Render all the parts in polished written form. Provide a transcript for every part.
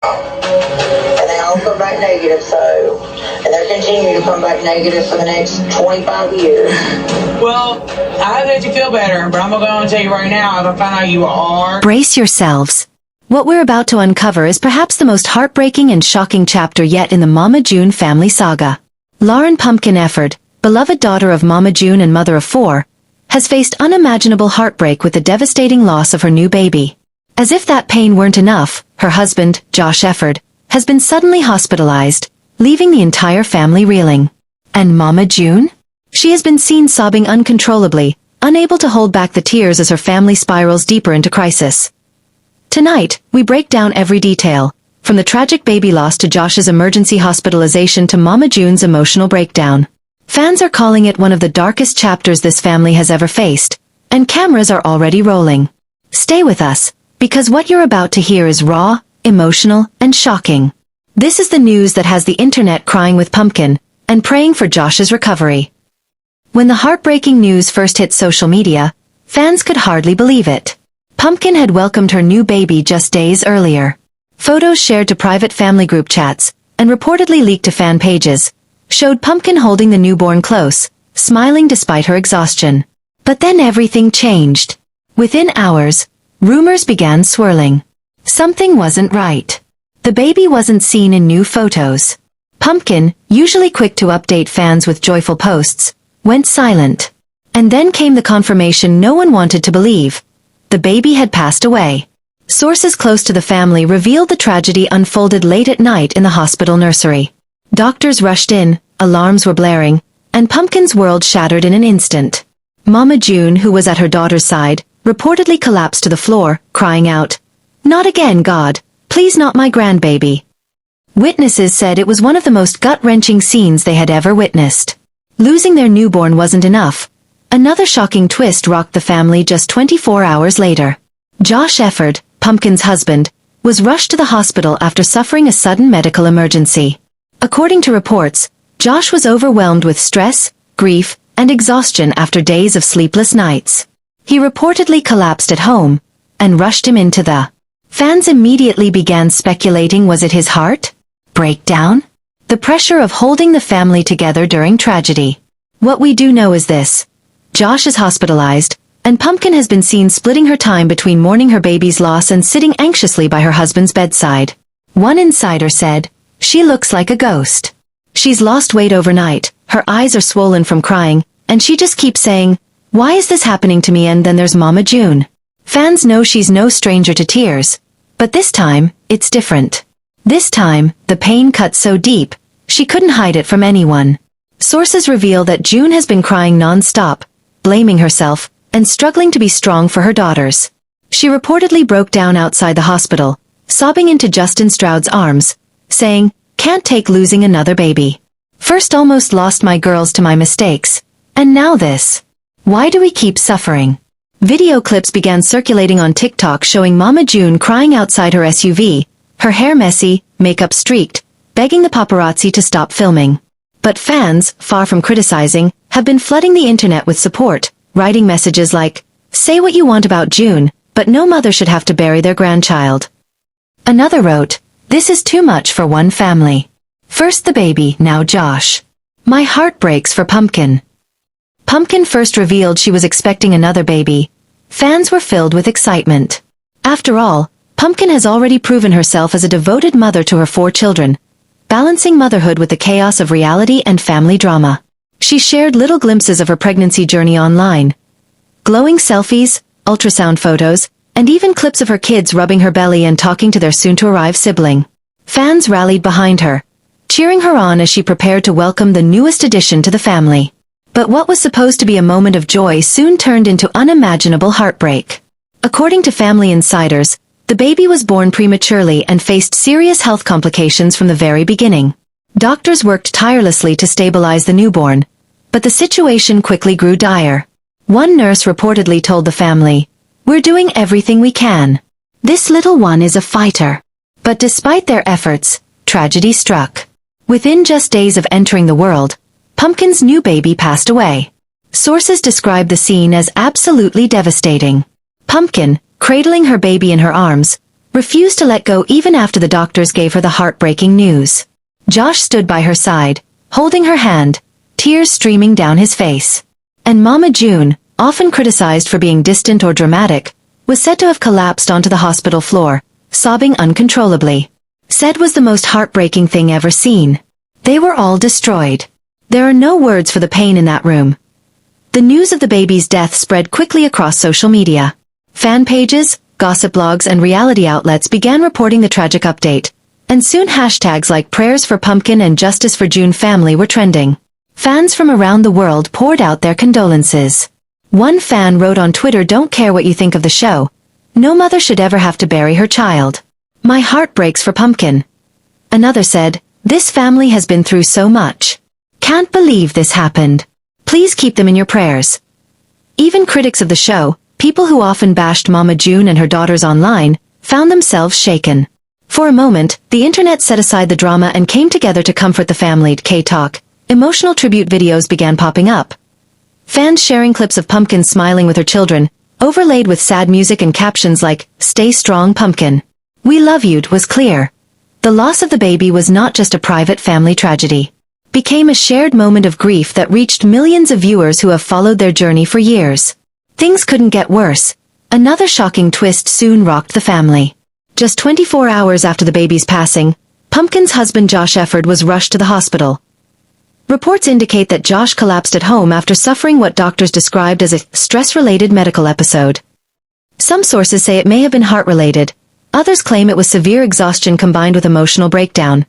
And they all come back negative, so, and they're continuing to come back negative for the next 25 years. Well, I hope that you feel better, but I'm going to go and tell you right now, if I find out you are... Brace yourselves. What we're about to uncover is perhaps the most heartbreaking and shocking chapter yet in the Mama June family saga. Lauren Pumpkin Efird, beloved daughter of Mama June and mother of 4, has faced unimaginable heartbreak with the devastating loss of her new baby. As if that pain weren't enough, her husband, Josh Efird, has been suddenly hospitalized, leaving the entire family reeling. And Mama June? She has been seen sobbing uncontrollably, unable to hold back the tears as her family spirals deeper into crisis. Tonight, we break down every detail, from the tragic baby loss to Josh's emergency hospitalization to Mama June's emotional breakdown. Fans are calling it one of the darkest chapters this family has ever faced, and cameras are already rolling. Stay with us, because what you're about to hear is raw, emotional, and shocking. This is the news that has the internet crying with Pumpkin, and praying for Josh's recovery. When the heartbreaking news first hit social media, fans could hardly believe it. Pumpkin had welcomed her new baby just days earlier. Photos shared to private family group chats, and reportedly leaked to fan pages, showed Pumpkin holding the newborn close, smiling despite her exhaustion. But then everything changed. Within hours, rumors began swirling. Something wasn't right. The baby wasn't seen in new photos. Pumpkin, usually quick to update fans with joyful posts, went silent. And then came the confirmation no one wanted to believe. The baby had passed away. Sources close to the family revealed the tragedy unfolded late at night in the hospital nursery. Doctors rushed in, alarms were blaring, and Pumpkin's world shattered in an instant. Mama June, who was at her daughter's side, reportedly collapsed to the floor, crying out, "Not again, God! Please not my grandbaby!" Witnesses said it was one of the most gut-wrenching scenes they had ever witnessed. Losing their newborn wasn't enough. Another shocking twist rocked the family just 24 hours later. Josh Efird, Pumpkin's husband, was rushed to the hospital after suffering a sudden medical emergency. According to reports, Josh was overwhelmed with stress, grief, and exhaustion after days of sleepless nights. He reportedly collapsed at home, and rushed him into the... Fans immediately began speculating, was it his heart? Breakdown? The pressure of holding the family together during tragedy. What we do know is this. Josh is hospitalized, and Pumpkin has been seen splitting her time between mourning her baby's loss and sitting anxiously by her husband's bedside. One insider said, "She looks like a ghost. She's lost weight overnight, her eyes are swollen from crying, and she just keeps saying, 'Why is this happening to me?' And then there's Mama June." Fans know she's no stranger to tears. But this time, it's different. This time, the pain cut so deep, she couldn't hide it from anyone. Sources reveal that June has been crying non-stop, blaming herself, and struggling to be strong for her daughters. She reportedly broke down outside the hospital, sobbing into Justin Stroud's arms, saying, "Can't take losing another baby. First almost lost my girls to my mistakes, and now this. Why do we keep suffering?" Video clips began circulating on TikTok showing Mama June crying outside her SUV, her hair messy, makeup streaked, begging the paparazzi to stop filming. But fans, far from criticizing, have been flooding the internet with support, writing messages like, "Say what you want about June, but no mother should have to bury their grandchild." Another wrote, "This is too much for one family. First the baby, now Josh. My heart breaks for Pumpkin." Pumpkin first revealed she was expecting another baby. Fans were filled with excitement. After all, Pumpkin has already proven herself as a devoted mother to her 4 children, balancing motherhood with the chaos of reality and family drama. She shared little glimpses of her pregnancy journey online. Glowing selfies, ultrasound photos, and even clips of her kids rubbing her belly and talking to their soon-to-arrive sibling. Fans rallied behind her, cheering her on as she prepared to welcome the newest addition to the family. But what was supposed to be a moment of joy soon turned into unimaginable heartbreak. According to family insiders, the baby was born prematurely and faced serious health complications from the very beginning. Doctors worked tirelessly to stabilize the newborn, but the situation quickly grew dire. One nurse reportedly told the family, "We're doing everything we can. This little one is a fighter." But despite their efforts, tragedy struck. Within just days of entering the world, Pumpkin's new baby passed away. Sources describe the scene as absolutely devastating. Pumpkin, cradling her baby in her arms, refused to let go even after the doctors gave her the heartbreaking news. Josh stood by her side, holding her hand, tears streaming down his face. And Mama June, often criticized for being distant or dramatic, was said to have collapsed onto the hospital floor, sobbing uncontrollably. Said was the most heartbreaking thing ever seen. They were all destroyed. There are no words for the pain in that room. The news of the baby's death spread quickly across social media. Fan pages, gossip blogs and reality outlets began reporting the tragic update, and soon hashtags like prayers for Pumpkin and justice for June family were trending. Fans from around the world poured out their condolences. One fan wrote on Twitter, "Don't care what you think of the show. No mother should ever have to bury her child. My heart breaks for Pumpkin." Another said, "This family has been through so much. Can't believe this happened. Please keep them in your prayers." Even critics of the show, people who often bashed Mama June and her daughters online, found themselves shaken. For a moment, the internet set aside the drama and came together to comfort the family. K-Talk. Emotional tribute videos began popping up. Fans sharing clips of Pumpkin smiling with her children, overlaid with sad music and captions like, "Stay strong, Pumpkin. We love you." Was clear. The loss of the baby was not just a private family tragedy. Became a shared moment of grief that reached millions of viewers who have followed their journey for years. Things couldn't get worse. Another shocking twist soon rocked the family. Just 24 hours after the baby's passing, Pumpkin's husband Josh Efird was rushed to the hospital. Reports indicate that Josh collapsed at home after suffering what doctors described as a stress-related medical episode. Some sources say it may have been heart-related. Others claim it was severe exhaustion combined with emotional breakdown.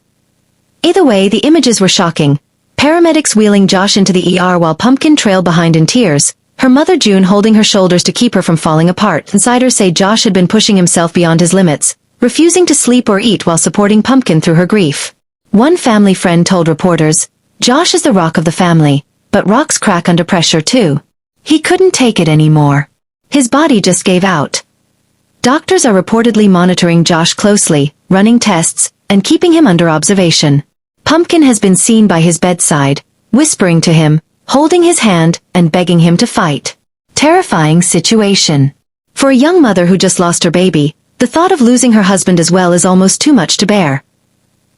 Either way, the images were shocking. Paramedics wheeling Josh into the ER while Pumpkin trailed behind in tears, her mother June holding her shoulders to keep her from falling apart. Insiders say Josh had been pushing himself beyond his limits, refusing to sleep or eat while supporting Pumpkin through her grief. One family friend told reporters, "Josh is the rock of the family, but rocks crack under pressure too. He couldn't take it anymore. His body just gave out." Doctors are reportedly monitoring Josh closely, running tests, and keeping him under observation. Pumpkin has been seen by his bedside, whispering to him, holding his hand, and begging him to fight. Terrifying situation. For a young mother who just lost her baby, the thought of losing her husband as well is almost too much to bear.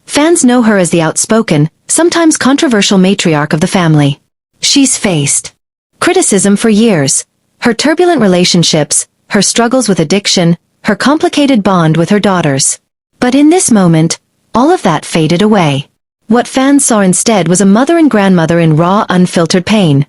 Fans know her as the outspoken, sometimes controversial matriarch of the family. She's faced criticism for years. Her turbulent relationships, her struggles with addiction, her complicated bond with her daughters. But in this moment, all of that faded away. What fans saw instead was a mother and grandmother in raw, unfiltered pain.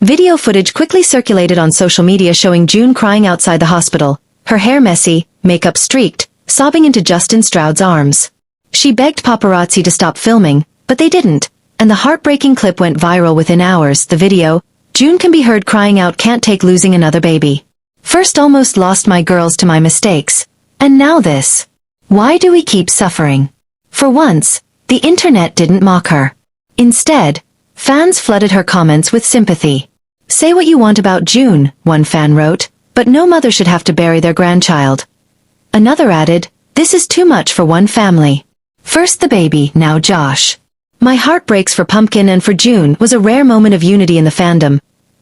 Video footage quickly circulated on social media showing June crying outside the hospital, her hair messy, makeup streaked, sobbing into Justin Stroud's arms. She begged paparazzi to stop filming, but they didn't, and the heartbreaking clip went viral within hours. The video, June can be heard crying out, "Can't take losing another baby. First almost lost my girls to my mistakes, and now this. Why do we keep suffering?" For once, the internet didn't mock her. Instead, fans flooded her comments with sympathy. "Say what you want about June," one fan wrote, "but no mother should have to bury their grandchild." Another added, "This is too much for one family. First the baby, now Josh." "My heart breaks for Pumpkin and for June" was a rare moment of unity in the fandom.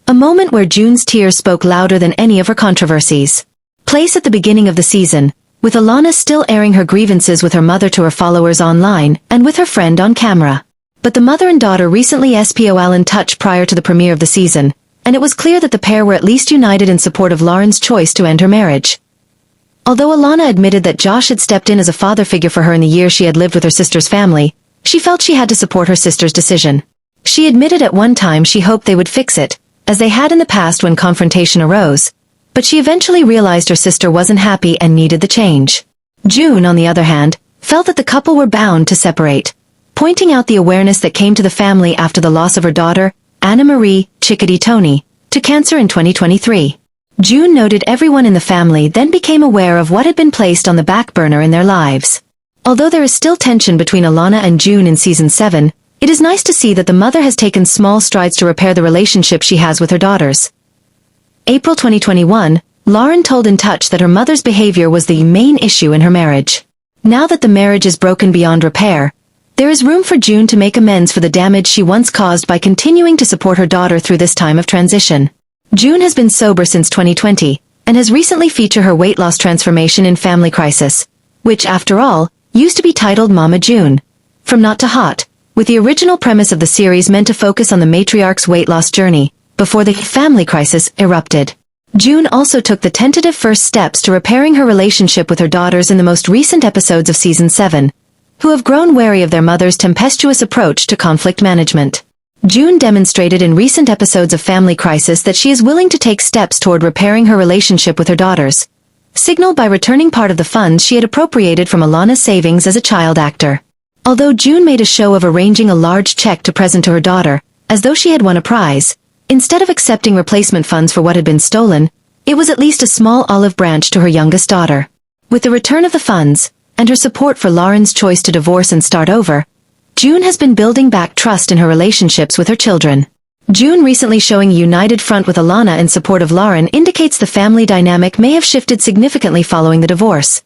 A moment where June's tears spoke louder than any of her controversies. Place at the beginning of the season, with Alana still airing her grievances with her mother to her followers online, and with her friend on camera. But the mother and daughter recently SPOL in touch prior to the premiere of the season, and it was clear that the pair were at least united in support of Lauren's choice to end her marriage. Although Alana admitted that Josh had stepped in as a father figure for her in the year she had lived with her sister's family, she felt she had to support her sister's decision. She admitted at one time she hoped they would fix it, as they had in the past when confrontation arose, but she eventually realized her sister wasn't happy and needed the change. June, on the other hand, felt that the couple were bound to separate, pointing out the awareness that came to the family after the loss of her daughter, Anna Marie Chickadee Tony, to cancer in 2023. June noted everyone in the family then became aware of what had been placed on the back burner in their lives. Although there is still tension between Alana and June in Season 7, it is nice to see that the mother has taken small strides to repair the relationship she has with her daughters. April 2021, Lauren told In Touch that her mother's behavior was the main issue in her marriage. Now that the marriage is broken beyond repair, there is room for June to make amends for the damage she once caused by continuing to support her daughter through this time of transition. June has been sober since 2020, and has recently featured her weight loss transformation in Family Crisis, which, after all, used to be titled Mama June. From Not to Hot, with the original premise of the series meant to focus on the matriarch's weight loss journey, before the Family Crisis erupted. June also took the tentative first steps to repairing her relationship with her daughters in the most recent episodes of Season 7, who have grown wary of their mother's tempestuous approach to conflict management. June demonstrated in recent episodes of Family Crisis that she is willing to take steps toward repairing her relationship with her daughters, signaled by returning part of the funds she had appropriated from Alana's savings as a child actor. Although June made a show of arranging a large check to present to her daughter, as though she had won a prize, instead of accepting replacement funds for what had been stolen, it was at least a small olive branch to her youngest daughter. With the return of the funds, and her support for Lauren's choice to divorce and start over, June has been building back trust in her relationships with her children. June recently showing a united front with Alana in support of Lauren indicates the family dynamic may have shifted significantly following the divorce.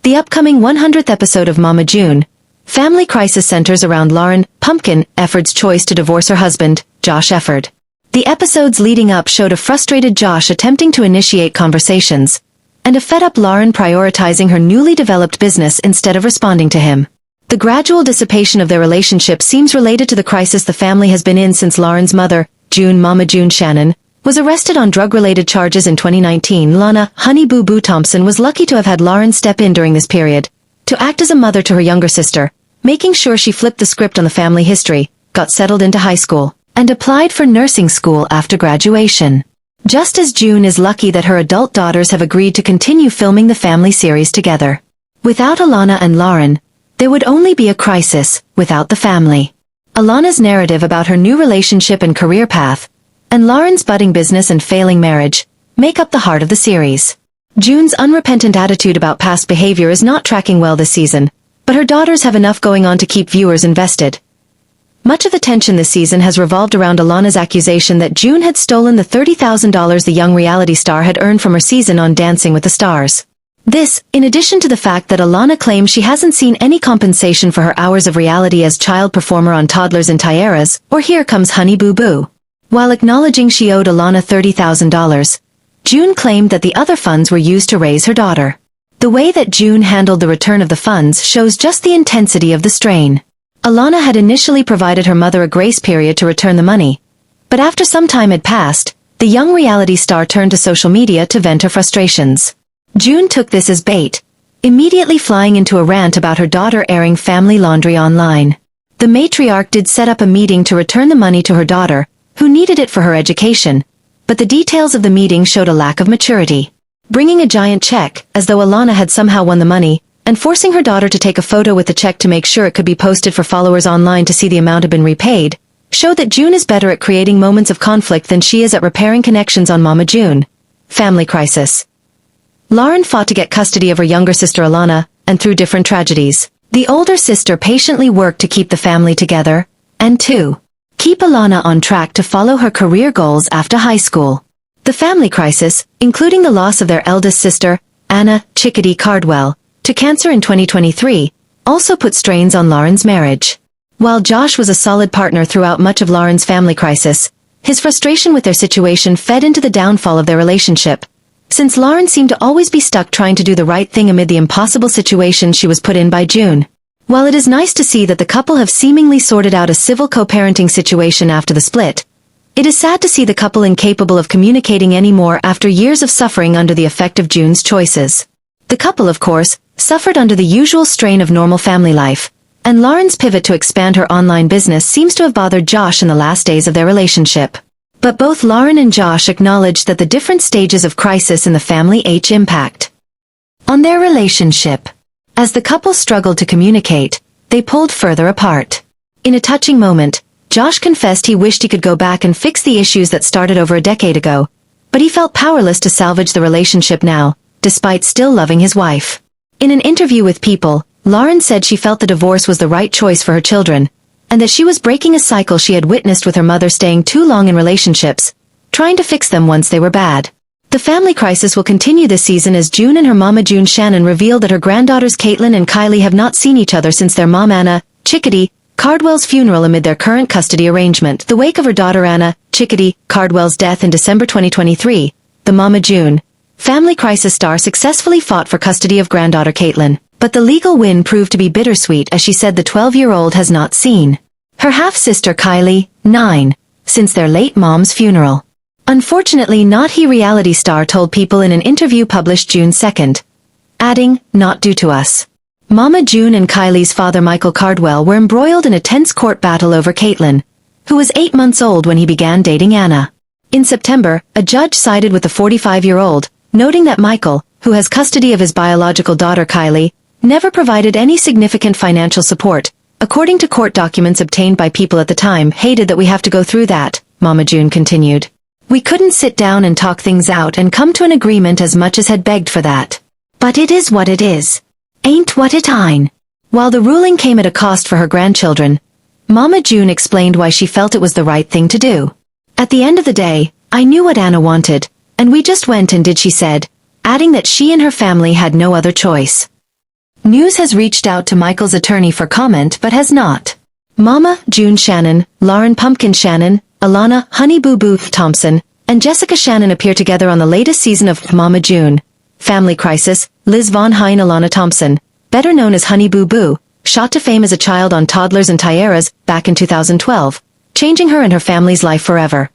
The upcoming 100th episode of Mama June, Family Crisis, centers around Lauren Pumpkin Effird's choice to divorce her husband, Josh Efird. The episodes leading up showed a frustrated Josh attempting to initiate conversations, and a fed-up Lauren prioritizing her newly developed business instead of responding to him. The gradual dissipation of their relationship seems related to the crisis the family has been in since Lauren's mother, Mama June Shannon, was arrested on drug-related charges in 2019. Alana, Honey Boo Boo Thompson, was lucky to have had Lauren step in during this period, to act as a mother to her younger sister, making sure she flipped the script on the family history, got settled into high school, and applied for nursing school after graduation. Just as June is lucky that her adult daughters have agreed to continue filming the family series together. Without Alana and Lauren, there would only be a crisis without the family. Alana's narrative about her new relationship and career path, and Lauren's budding business and failing marriage, make up the heart of the series. June's unrepentant attitude about past behavior is not tracking well this season, but her daughters have enough going on to keep viewers invested. Much of the tension this season has revolved around Alana's accusation that June had stolen the $30,000 the young reality star had earned from her season on Dancing with the Stars. This, in addition to the fact that Alana claims she hasn't seen any compensation for her hours of reality as child performer on Toddlers and Tiaras, or Here Comes Honey Boo Boo. While acknowledging she owed Alana $30,000, June claimed that the other funds were used to raise her daughter. The way that June handled the return of the funds shows just the intensity of the strain. Alana had initially provided her mother a grace period to return the money, but after some time had passed, the young reality star turned to social media to vent her frustrations. June took this as bait, immediately flying into a rant about her daughter airing family laundry online. The matriarch did set up a meeting to return the money to her daughter, who needed it for her education, but the details of the meeting showed a lack of maturity. Bringing a giant check, as though Alana had somehow won the money, and forcing her daughter to take a photo with the check to make sure it could be posted for followers online to see the amount had been repaid, showed that June is better at creating moments of conflict than she is at repairing connections on Mama June. Family Crisis. Lauren fought to get custody of her younger sister Alana, and through different tragedies, the older sister patiently worked to keep the family together, and to keep Alana on track to follow her career goals after high school. The family crisis, including the loss of their eldest sister, Anna Chickadee Cardwell, to cancer in 2023, also put strains on Lauren's marriage. While Josh was a solid partner throughout much of Lauren's family crisis, his frustration with their situation fed into the downfall of their relationship, since Lauren seemed to always be stuck trying to do the right thing amid the impossible situation she was put in by June. While it is nice to see that the couple have seemingly sorted out a civil co-parenting situation after the split, it is sad to see the couple incapable of communicating anymore after years of suffering under the effect of June's choices. The couple, of course, suffered under the usual strain of normal family life, and Lauren's pivot to expand her online business seems to have bothered Josh in the last days of their relationship. But both Lauren and Josh acknowledged that the different stages of crisis in the family impact on their relationship. As the couple struggled to communicate, they pulled further apart. In a touching moment, Josh confessed he wished he could go back and fix the issues that started over a decade ago, but he felt powerless to salvage the relationship now, despite still loving his wife. In an interview with People, Lauren said she felt the divorce was the right choice for her children, and that she was breaking a cycle she had witnessed with her mother staying too long in relationships, trying to fix them once they were bad. The family crisis will continue this season as June and her Mama June Shannon reveal that her granddaughters Caitlin and Kylie have not seen each other since their mom Anna Chickadee Cardwell's funeral amid their current custody arrangement. The wake of her daughter Anna Chickadee Cardwell's death in December 2023, the Mama June Family Crisis star successfully fought for custody of granddaughter Caitlin, but the legal win proved to be bittersweet as she said the 12-year-old has not seen her half-sister Kylie, 9, since their late mom's funeral. Unfortunately, Not He reality star told People in an interview published June 2nd, adding, "Not due to us." Mama June and Kylie's father Michael Cardwell were embroiled in a tense court battle over Caitlin, who was 8 months old when he began dating Anna. In September, a judge sided with the 45-year-old, noting that Michael, who has custody of his biological daughter Kylie, never provided any significant financial support. According to court documents obtained by People at the time, "Hated that we have to go through that," Mama June continued. "We couldn't sit down and talk things out and come to an agreement as much as had begged for that. But it is what it is. Ain't what it ain't." While the ruling came at a cost for her grandchildren, Mama June explained why she felt it was the right thing to do. "At the end of the day, I knew what Anna wanted, and we just went and did," she said, adding that she and her family had no other choice. News has reached out to Michael's attorney for comment but has not. Mama June Shannon, Lauren Pumpkin Shannon, Alana Honey Boo Boo Thompson, and Jessica Shannon appear together on the latest season of Mama June. Family Crisis. Liz Von Hein Alana Thompson, better known as Honey Boo Boo, shot to fame as a child on Toddlers and Tiaras back in 2012, changing her and her family's life forever.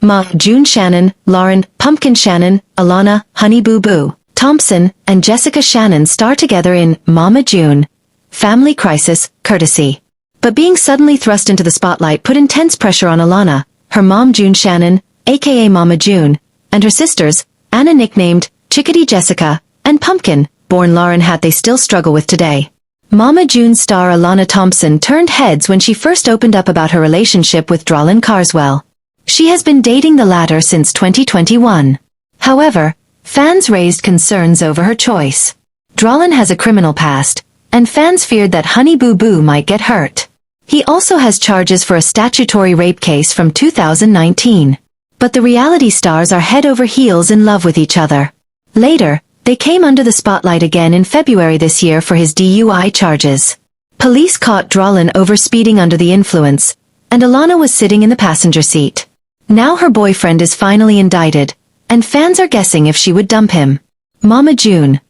Ma June Shannon, Lauren Pumpkin Shannon, Alana Honey Boo Boo Thompson, and Jessica Shannon star together in Mama June. Family Crisis, courtesy. But being suddenly thrust into the spotlight put intense pressure on Alana, her mom June Shannon, aka Mama June, and her sisters, Anna nicknamed Chickadee Jessica, and Pumpkin, born Lauren Hat they still struggle with today. Mama June star Alana Thompson turned heads when she first opened up about her relationship with Drolin Carswell. She has been dating the latter since 2021. However, fans raised concerns over her choice. Drolin has a criminal past, and fans feared that Honey Boo Boo might get hurt. He also has charges for a statutory rape case from 2019. But the reality stars are head over heels in love with each other. Later, they came under the spotlight again in February this year for his DUI charges. Police caught Drolin overspeeding under the influence, and Alana was sitting in the passenger seat. Now her boyfriend is finally indicted, and fans are guessing if she would dump him. Mama June.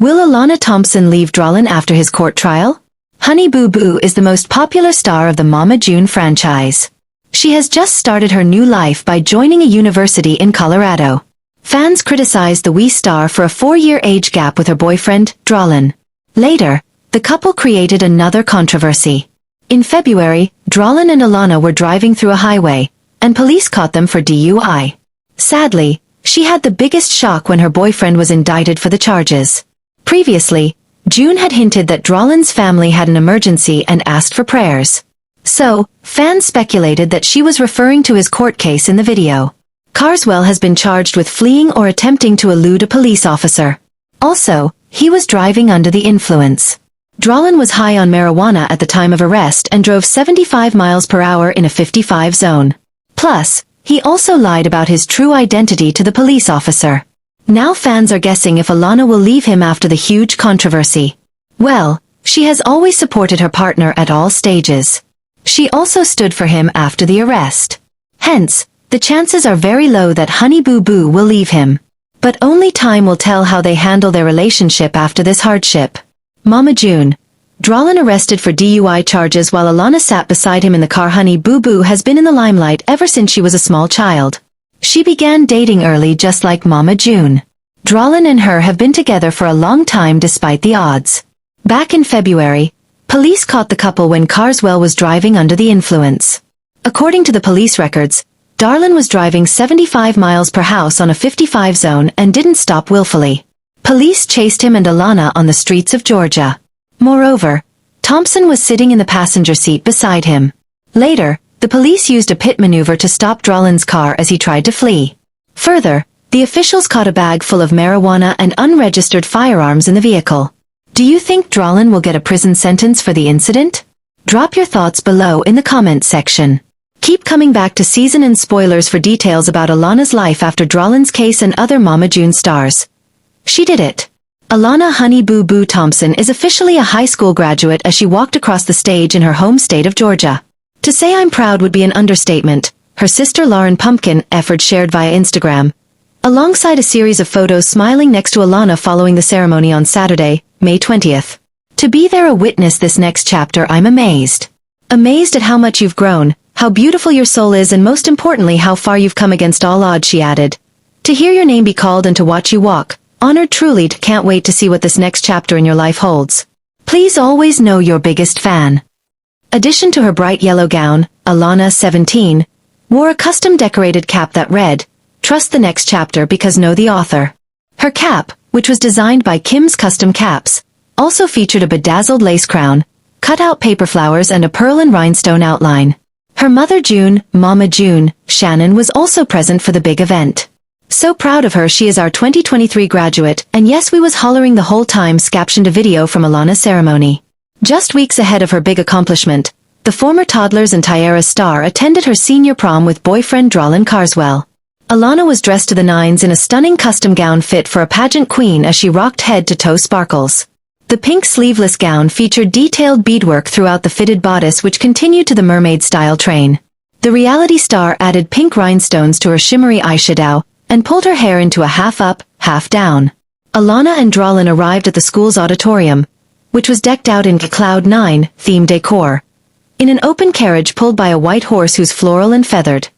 Will Alana Thompson leave Drolin after his court trial? Honey Boo Boo is the most popular star of the Mama June franchise. She has just started her new life by joining a university in Colorado. Fans criticized the wee star for a 4-year age gap with her boyfriend, Drolin. Later, the couple created another controversy. In February, Drolin and Alana were driving through a highway, and police caught them for DUI. Sadly, she had the biggest shock when her boyfriend was indicted for the charges. Previously, June had hinted that Drolin's family had an emergency and asked for prayers. So, fans speculated that she was referring to his court case in the video. Carswell has been charged with fleeing or attempting to elude a police officer. Also, he was driving under the influence. Drolin was high on marijuana at the time of arrest and drove 75 miles per hour in a 55 zone. Plus, he also lied about his true identity to the police officer. Now fans are guessing if Alana will leave him after the huge controversy. Well, she has always supported her partner at all stages. She also stood for him after the arrest. Hence, the chances are very low that Honey Boo Boo will leave him. But only time will tell how they handle their relationship after this hardship. Mama June. Drolin arrested for DUI charges while Alana sat beside him in the car. Honey Boo Boo has been in the limelight ever since she was a small child. She began dating early just like Mama June. Drolin and her have been together for a long time despite the odds. Back in February, police caught the couple when Carswell was driving under the influence. According to the police records, Drolin was driving 75 miles per hour on a 55 zone and didn't stop willfully. Police chased him and Alana on the streets of Georgia. Moreover, Thompson was sitting in the passenger seat beside him. Later, the police used a pit maneuver to stop Drolin's car as he tried to flee. Further, the officials caught a bag full of marijuana and unregistered firearms in the vehicle. Do you think Drolin will get a prison sentence for the incident? Drop your thoughts below in the comments section. Keep coming back to season and spoilers for details about Alana's life after Drolin's case and other Mama June stars. She did it. Alana Honey Boo Boo Thompson is officially a high school graduate as she walked across the stage in her home state of Georgia. To say I'm proud would be an understatement, her sister Lauren Pumpkin Efird shared via Instagram. alongside a series of photos smiling next to Alana following the ceremony on Saturday, May 20th. To be there a witness this next chapter, I'm amazed. Amazed at how much you've grown, how beautiful your soul is, and most importantly how far you've come against all odds, she added. To hear your name be called and to watch you walk, honored truly. Can't wait to see what this next chapter in your life holds. Please always know your biggest fan. Addition to her bright yellow gown, Alana, 17, wore a custom decorated cap that read, "Trust the next chapter because know the author." Her cap, which was designed by Kim's Custom Caps, also featured a bedazzled lace crown, cut-out paper flowers and a pearl and rhinestone outline. Her mother June, Mama June, Shannon was also present for the big event. So proud of her, she is our 2023 graduate, and yes, we was hollering the whole time, captioned a video from Alana's ceremony. Just weeks ahead of her big accomplishment, the former Toddlers and Tiara star attended her senior prom with boyfriend Drolin Carswell. Alana was dressed to the nines in a stunning custom gown fit for a pageant queen as she rocked head-to-toe sparkles. The pink sleeveless gown featured detailed beadwork throughout the fitted bodice, which continued to the mermaid-style train. The reality star added pink rhinestones to her shimmery eyeshadow and pulled her hair into a half-up, half-down. Alana and Drolin arrived at the school's auditorium, which was decked out in Cloud 9 themed decor, in an open carriage pulled by a white horse whose floral and feathered